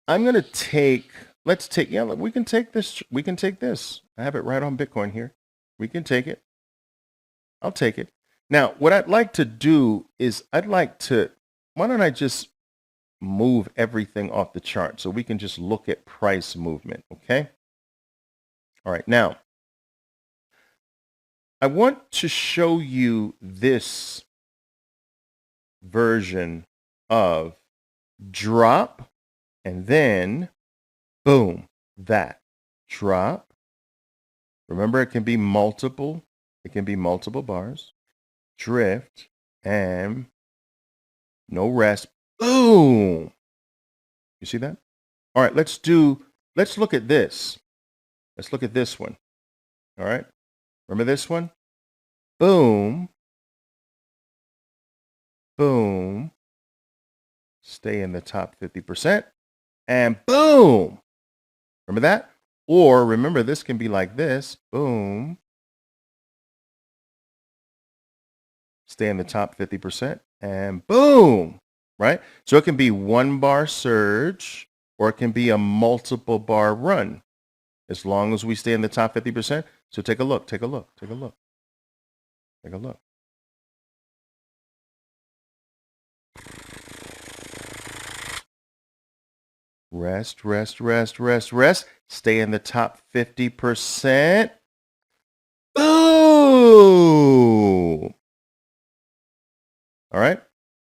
I'm going to take, let's take, yeah, we can take this. We can take this. I have it right on Bitcoin here. We can take it. I'll take it. Now, what I'd like to do is why don't I just move everything off the chart so we can just look at price movement, okay? All right, now, I want to show you this version of drop and then boom, that drop. Remember, it can be multiple. It can be multiple bars. Drift and no rest. Boom. You see that? All right, let's look at this. Let's look at this one. All right. Remember this one? Boom. Boom. Stay in the top 50%. And boom. Remember that? Or remember, this can be like this. Boom. Stay in the top 50%. And boom. Right? So it can be one bar surge or it can be a multiple bar run as long as we stay in the top 50%. So take a look. Take a look. Take a look. Take a look. Rest, rest, rest, rest, rest. Stay in the top 50%. Boom! All right.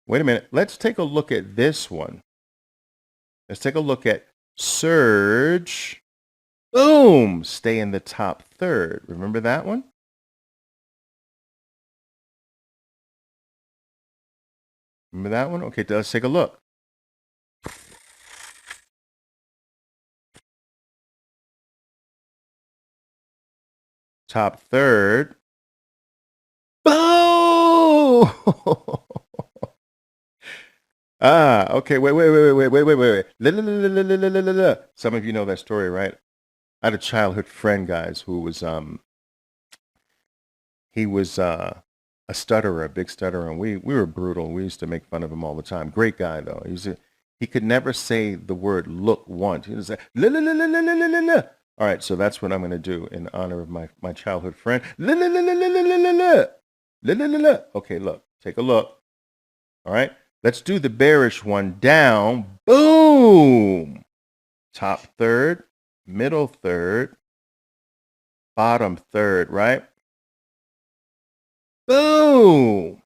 Wait a minute. Let's take a look at this one. Let's take a look at surge. Boom! Stay in the top third. Remember that one? Remember that one? Okay, let's take a look. Top third. Boom! Okay. Wait. Some of you know that story, right? I had a childhood friend, guys, who was he was a stutterer, a big stutterer, and we were brutal. We used to make fun of him all the time. Great guy though. He could never say the word look once. He was like la la la la la la la la. All right, so that's what I'm going to do in honor of my childhood friend. La la la la la la la la la la la la. Okay, look, take a look. All right, let's do the bearish one. Down, boom. Top third, middle third, bottom third, right? Boom.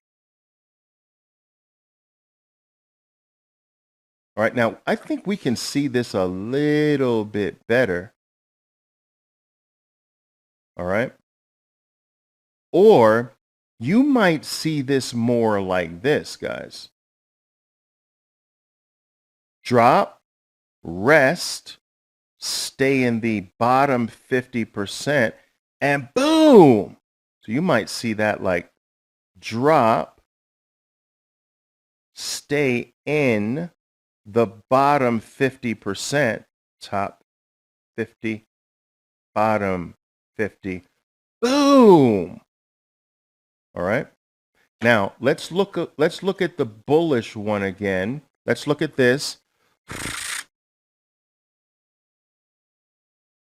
All right, now I think we can see this a little bit better. All right. Or you might see this more like this, guys. Drop, rest, stay in the bottom 50%, and boom. So you might see that like drop, stay in the bottom 50%, top 50, bottom 50, boom. All right. Now let's look at the bullish one again. Let's look at this.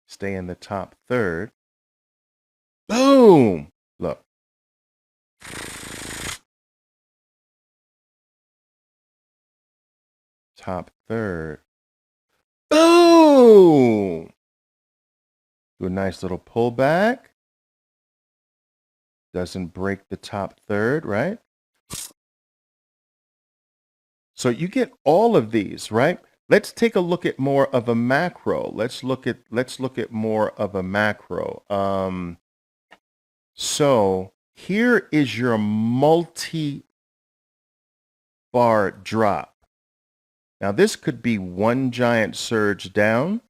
Stay in the top third. Boom. Look. Top third. Boom. Do a nice little pullback. Doesn't break the top third, right? So you get all of these, right? Let's take a look at more of a macro. Let's look at more of a macro. So here is your multi-bar drop. Now this could be one giant surge down,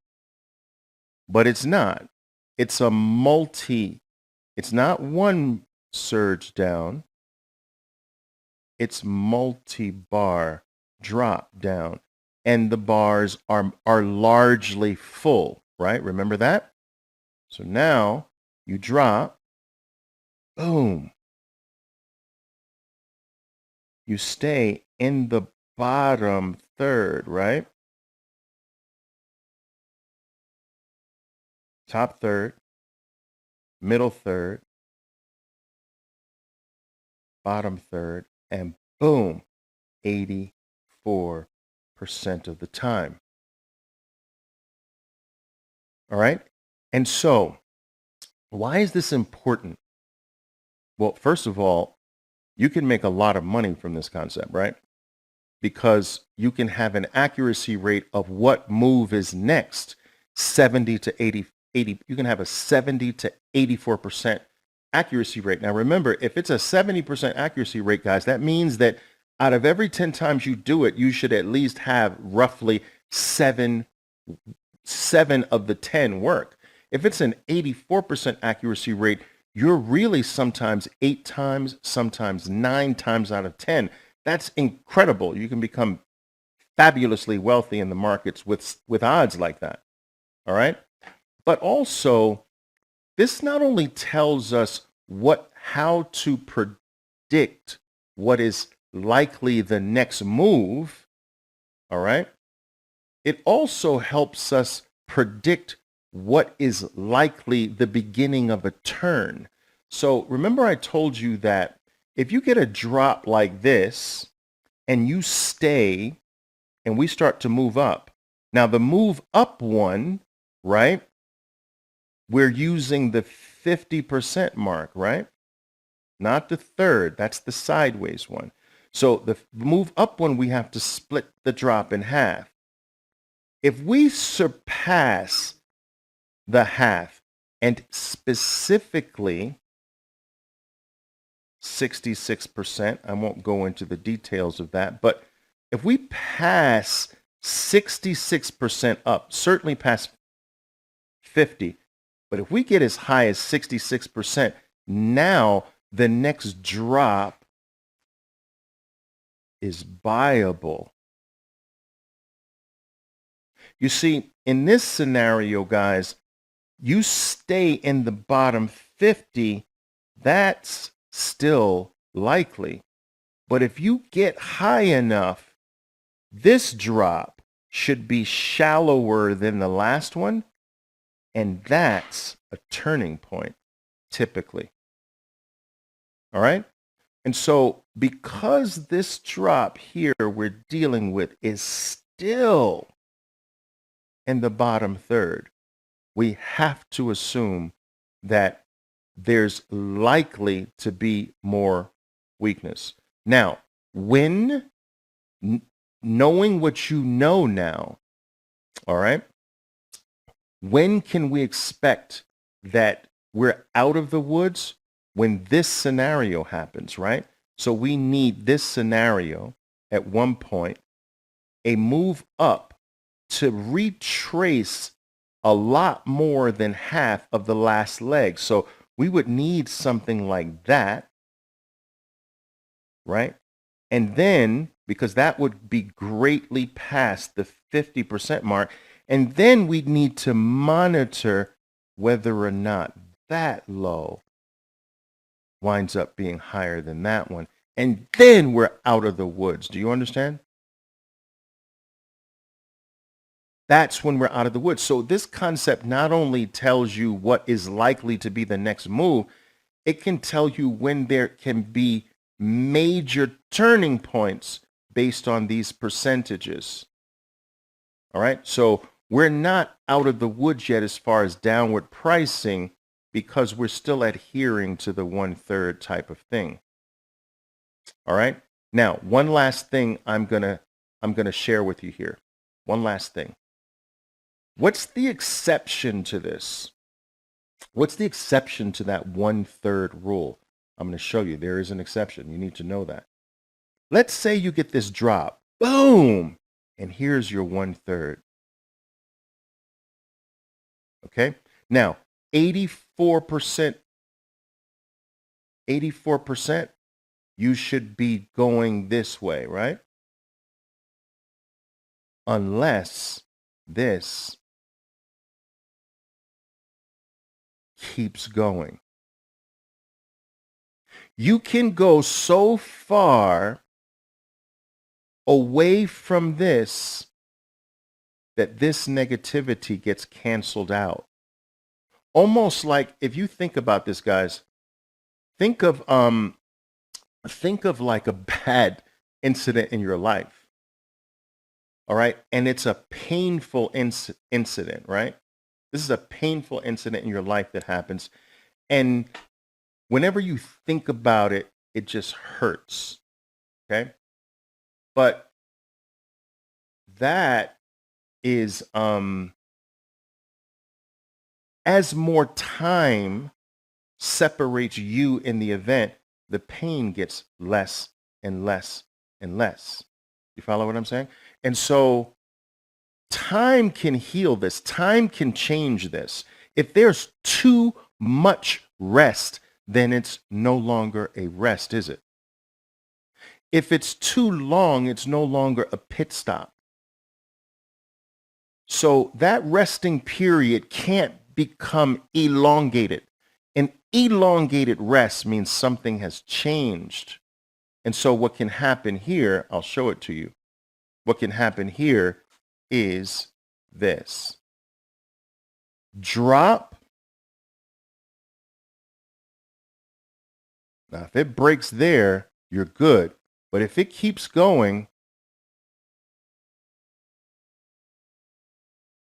but it's not. It's a it's not one surge down. It's multi-bar drop down. And the bars are largely full, right? Remember that? So now you drop, boom. You stay in the bottom third, right? top third, middle third, bottom third, and boom, 84% of the time. All right. And so, why is this important? Well, first of all, you can make a lot of money from this concept, right? Because you can have an accuracy rate of what move is next, 70 to 80. You can have a 70 to 84% accuracy rate. Now, remember, if it's a 70% accuracy rate, guys, that means that out of every 10 times you do it, you should at least have roughly seven of the 10 work. If it's an 84% accuracy rate, you're really sometimes 8 times, sometimes 9 times out of 10. That's incredible. You can become fabulously wealthy in the markets with odds like that. All right. But also, this not only tells us how to predict what is likely the next move, all right, it also helps us predict what is likely the beginning of a turn. So remember I told you that if you get a drop like this and you stay and we start to move up. Now the move up one, right? We're using the 50% mark, right? Not the third, that's the sideways one. So the move up one, we have to split the drop in half. If we surpass the half, and specifically 66%, I won't go into the details of that, but if we pass 66% up, certainly past 50, but if we get as high as 66%, now the next drop is buyable. You see, in this scenario, guys, you stay in the bottom 50, that's still likely. But if you get high enough, this drop should be shallower than the last one, and that's a turning point, typically. All right? And so because this drop here we're dealing with is still in the bottom third, we have to assume that there's likely to be more weakness. Now, when knowing what you know now, all right, when can we expect that we're out of the woods? When this scenario happens, right? So we need this scenario at one point, a move up to retrace a lot more than half of the last leg. So we would need something like that, right? And then, because that would be greatly past the 50% mark, and then we'd need to monitor whether or not that low winds up being higher than that one. And then we're out of the woods. Do you understand? That's when we're out of the woods. So this concept not only tells you what is likely to be the next move, it can tell you when there can be major turning points based on these percentages. All right. So we're not out of the woods yet as far as downward pricing because we're still adhering to the 1/3 type of thing. All right. Now, one last thing I'm gonna share with you here. One last thing. What's the exception to this? What's the exception to that 1/3 rule? I'm going to show you. There is an exception. You need to know that. Let's say you get this drop. Boom! And here's your 1/3. Okay? Now, 84%, you should be going this way, right? Unless this keeps going. You can go so far away from this that this negativity gets canceled out. almost like, if you think about this, guys, think of like a bad incident in your life. All right. And it's a painful incident, right? This is a painful incident in your life that happens. And whenever you think about it, it just hurts. Okay. But that is, as more time separates you in the event, the pain gets less and less and less. You follow what I'm saying? And so time can heal this. Time can change this. If there's too much rest, then it's no longer a rest, is it? If it's too long, it's no longer a pit stop. So that resting period can't become elongated. An elongated rest means something has changed. And so what can happen here, I'll show it to you. What can happen here is this. Drop. Now, if it breaks there, you're good. But if it keeps going,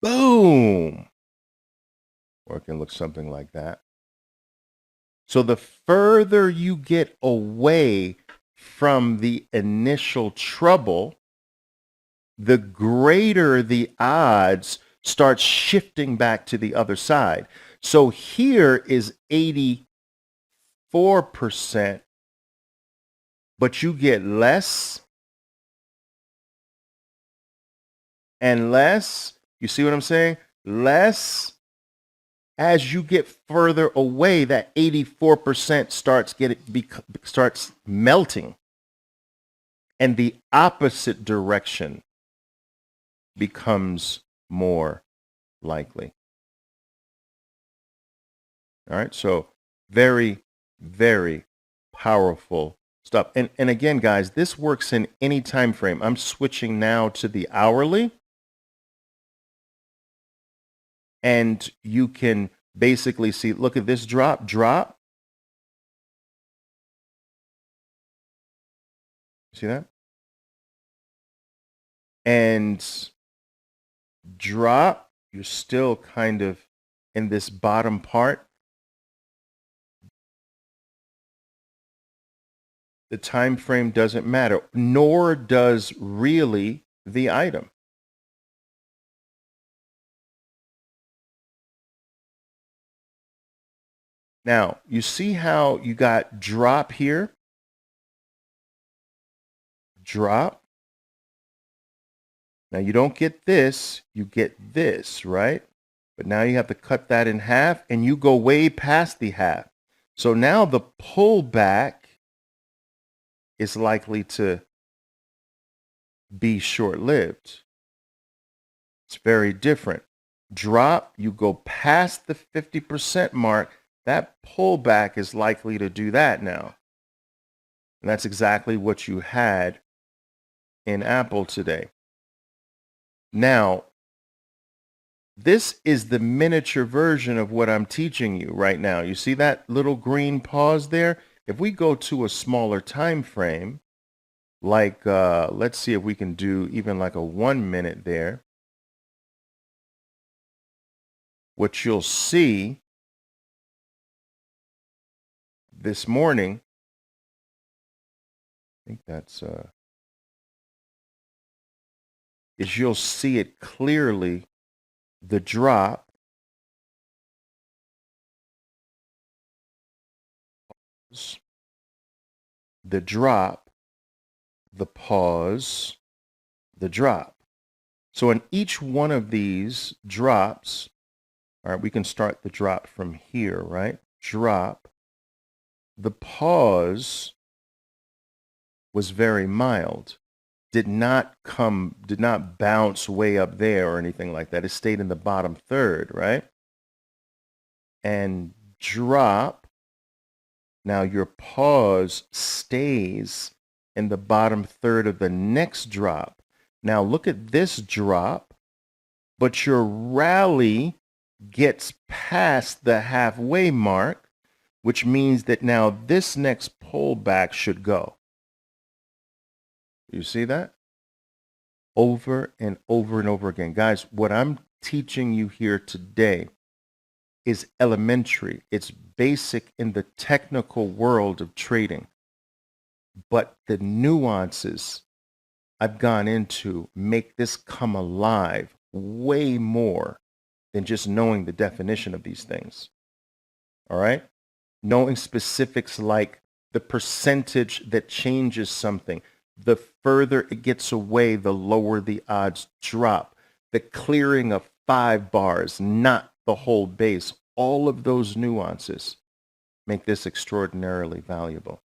boom. Or it can look something like that. So the further you get away from the initial trouble, the greater the odds start shifting back to the other side. So here is 84%, but you get less and less. You see what I'm saying? Less. As you get further away, that 84% starts melting, and the opposite direction becomes more likely. All right, so very, very powerful stuff. And again, guys, this works in any time frame. I'm switching now to the hourly. And you can basically see, look at this drop. See that? And drop, you're still kind of in this bottom part. The time frame doesn't matter, nor does really the item. Now, you see how you got drop here? Drop. Now, you don't get this, you get this, right? But now you have to cut that in half, and you go way past the half. So now the pullback is likely to be short-lived. It's very different. Drop, you go past the 50% mark, that pullback is likely to do that now. And that's exactly what you had in Apple today. Now, this is the miniature version of what I'm teaching you right now. You see that little green pause there? If we go to a smaller time frame, like let's see if we can do even like a 1 minute there. What you'll see this morning, I think that's is you'll see it clearly, the drop, the drop, the pause, the drop. So in each one of these drops, all right, we can start the drop from here, right? Drop. The pause was very mild. Did not bounce way up there or anything like that. It stayed in the bottom third, right? And drop. Now your pause stays in the bottom third of the next drop. Now look at this drop, but your rally gets past the halfway mark, which means that now this next pullback should go. You see that? Over and over and over again. Guys, what I'm teaching you here today is elementary. It's basic in the technical world of trading. But the nuances I've gone into make this come alive way more than just knowing the definition of these things. All right? Knowing specifics like the percentage that changes something. The further it gets away, the lower the odds drop. The clearing of 5 bars, not the whole base. All of those nuances make this extraordinarily valuable.